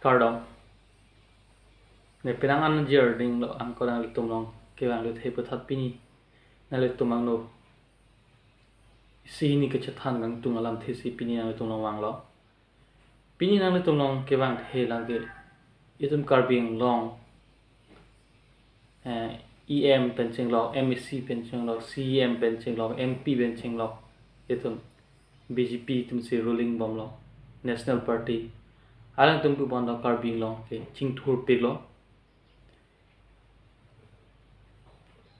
cardom ne penang an jer ding lo ang ko dang tum long ke wang le the pathat pini na le tumang no si ni ke chathan gang tung alam the si pini ang tung long wang lo pini nang le tum long ke wang the lang ke itum carbing long em penching lo mec penching lo cem penching lo mp penching lo itum bjp tum se ruling bom lo national party alang tum pu bon lo carbing lo ke chingthur pe lo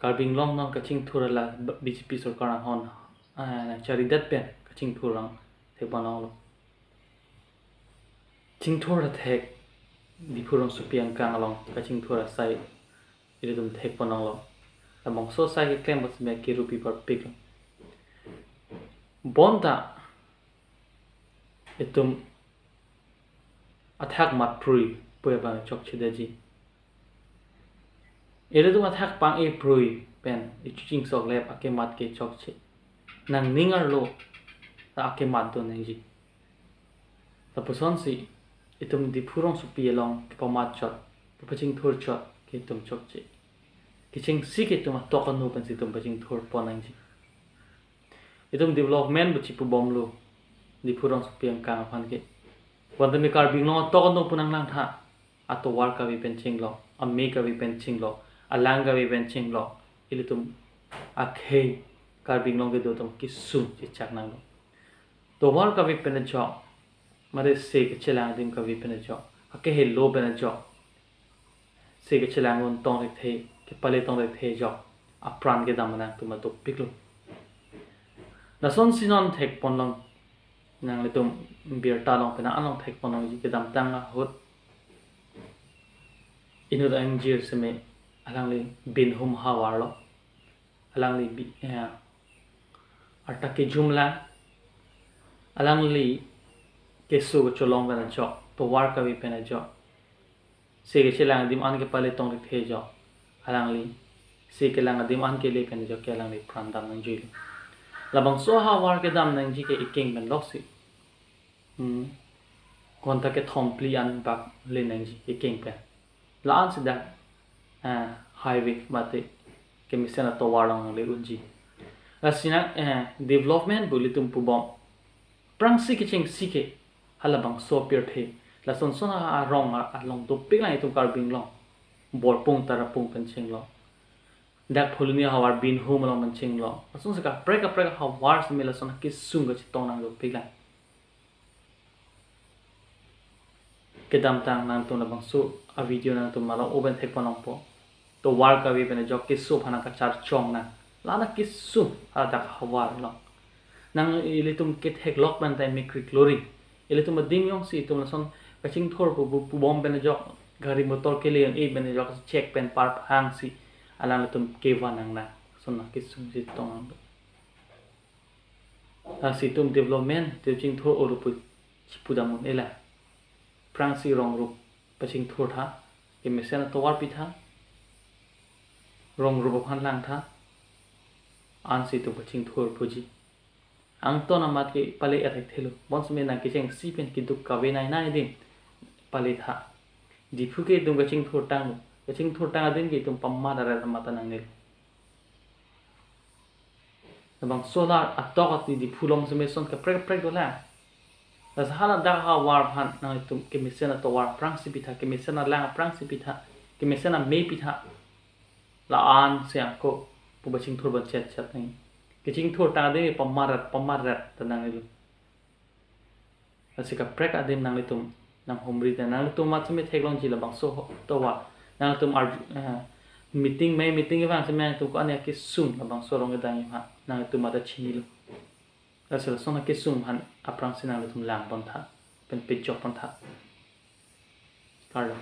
carbing long non kachingthur la bjp sarkar hon chari dat pen kachingthur rang the bon lo chingthur thek dipurong supiang kang long kachingthur sai itu tum thek bon lo among so sai ke claim bas me ke rupi par pik bonda itum athak mat prui pue ba chok chidaji ere tum athak pang e prui pen iching sok lep ake mat ke chok chi nang ningar lo ta ake mat do nang ji ta puson si itum dipurong supi long ke pamat chot paching thur chot ke tum chok chi kiching si ke tum tokan no pen si tum paching thur ponang ji itum development bu chi pu bom lo dipurong supi ang kang phan ke wanda me carbing lo tokan no punang lang tha ato war ka vi penching lo amme ka vi penching lo alang ka vi penching lo ilitum akhe carbing lo ke do tum kisum chi chak nang lo Tovar ka vi pen jo mare se ke chelang dim ka vi pen jo ake he lo pen jo se ke chelang on tong rek the ke pale tong rek the jo apran ke damana tuma to piklo na son sinon thek pon long nang le tum bir ta long pena anong thek pon long ji ke dam tang hot inu da anjir se me alang le bin hum hawar lo alang le bi arta ke jumla alang li kesung cholong bana jo Tovar ka vi pena jo se ke chelang dim an ke pale tong rek the jo alang li se ke lang dim an ke le pen jo ke lang li pran dam nang ji labang so ha war ke dam nang ji ke iking ben lok si konta ke thompli an bak le nang ji iking pen la an se da highway mate ke misena Tovar long le unji asina development buli tum pu bom prang si ke ching si ke halabang so pier the la son son a rong a long to pik lai tum carbing long bor pung tara pung pen ching lo dak phulni hawar bin hum long man ching lo asun se ka prek hawar se mela son ke sung ga chitong nang do pik lai ke dam tang nang tum labang so a video nang tum malo open thek panong po to war ka vi pen jok ke so phana ka char chong na la na ke su a dak hawar lo nang ilitum ke thek lok ban tai me krik lori ilitum dim yong si tum son kaching thor pu bom ben jok gari motor ke le e ben jok check pen par hang si alang tum ke wanang na son na ke sum ji tong a si tum development te ching thor oru pu chipudam ela prang si rong ru paching thor tha ke mesen Tovar pi tha rong ru phan lang tha an si tum paching thor puji ang to na mat ke pale athek thelu bons me na ke cheng si pen ki duk ka ve nai nai dim pale tha di phu ke dum gaching thur tang adin ke tum pamma dara mata nang ne bang solar atok di phulong se me son ka prek dola as hala da ha war phan na tum ke misena Tovar prang si pitha ke misena lang prang si pitha ke misena me pitha la an se ko pu baching thur ban chat nai kaching thur ta de pamarat tanang ilu asika prek adim nang litum nang homri ta nang litum mat me theklong ji la bang so Tovar nang litum ar meeting evang se me tu ko ane ke sum la bang so rong dang ha nang litum ma da chini lu asala sona ke sum han aprang se nang litum lang bon tha pen pe chok bon tha karlo